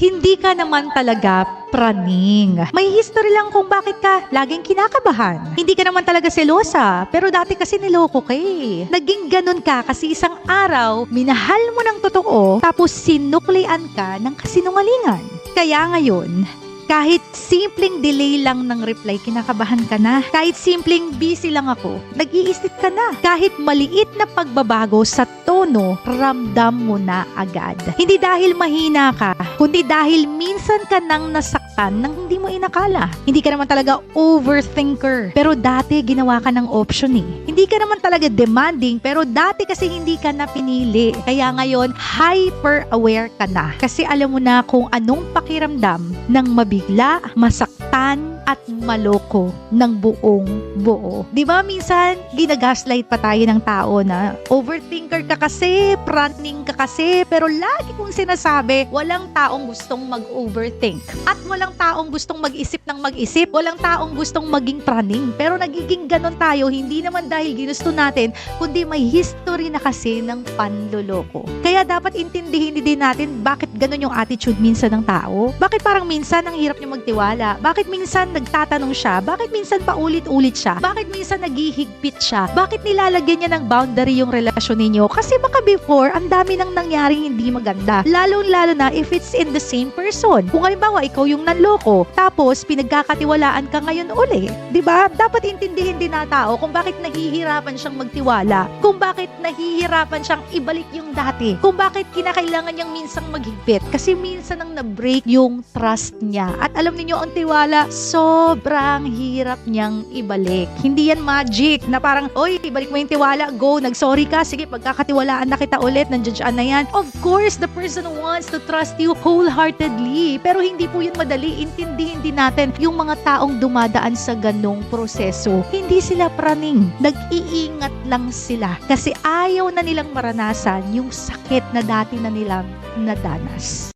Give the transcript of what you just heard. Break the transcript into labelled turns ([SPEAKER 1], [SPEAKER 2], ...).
[SPEAKER 1] hindi ka naman talaga praning. May history lang kung bakit ka laging kinakabahan. Hindi ka naman talaga selosa, pero dati kasi niloko ka eh. Naging ganun ka kasi isang araw, minahal mo ng totoo, tapos sinuklian ka ng kasinungalingan. Kaya ngayon, kahit simpleng delay lang ng reply, kinakabahan ka na. Kahit simpleng busy lang ako, nag-iisip ka na. Kahit maliit na pagbabago sa tono, ramdam mo na agad. Hindi dahil mahina ka, kundi dahil minsan ka nang nasaktan nang hindi mo inakala. Hindi ka naman talaga overthinker, pero dati ginawa ka ng option eh. Hindi ka naman talaga demanding, pero dati kasi hindi ka na pinili. Kaya ngayon, hyper-aware ka na. Kasi alam mo na kung anong pakiramdam ng mabigla, masaktan, at maloko ng buong buo. Di ba minsan, ginagaslight pa tayo ng tao na overthinker ka kasi, praning ka kasi, pero lagi kong sinasabi, walang taong gustong mag-overthink. At walang taong gustong mag-isip ng mag-isip, walang taong gustong maging praning. Pero nagiging ganon tayo, hindi naman dahil ginusto natin, kundi may history na kasi ng panloloko. Kaya dapat intindihin din natin bakit ganon yung attitude minsan ng tao. Bakit parang minsan ang hirap niyo magtiwala? Bakit minsan nagtatanong siya? Bakit minsan paulit-ulit siya? Bakit minsan naghihigpit siya? Bakit nilalagyan niya ng boundary yung relasyon ninyo? Kasi baka before, ang dami nang nangyaring hindi maganda. Lalo na if it's in the same person. Kung halimbawa, ikaw yung nanloko, tapos pinagkakatiwalaan ka ngayon uli. Diba? Dapat intindihin din na tao kung bakit nahihirapan siyang magtiwala. Kung bakit nahihirapan siyang ibalik yung dati. Kung bakit kinakailangan niyang minsang maghigpit. Kasi minsan nang na-break yung trust niya. At alam niyo ang tiwala, sobrang hirap niyang ibalik. Hindi yan magic na parang, oy, ibalik mo yung tiwala, go, nag-sorry ka, sige, pagkakatiwalaan na kita ulit, nandiyan na yan. Of course, the person wants to trust you wholeheartedly. Pero hindi po yun madali. Intindihin din natin yung mga taong dumadaan sa ganong proseso. Hindi sila praning. Nag-iingat lang sila. Kasi ayaw na nilang maranasan yung sakit na dati na nilang nadanas.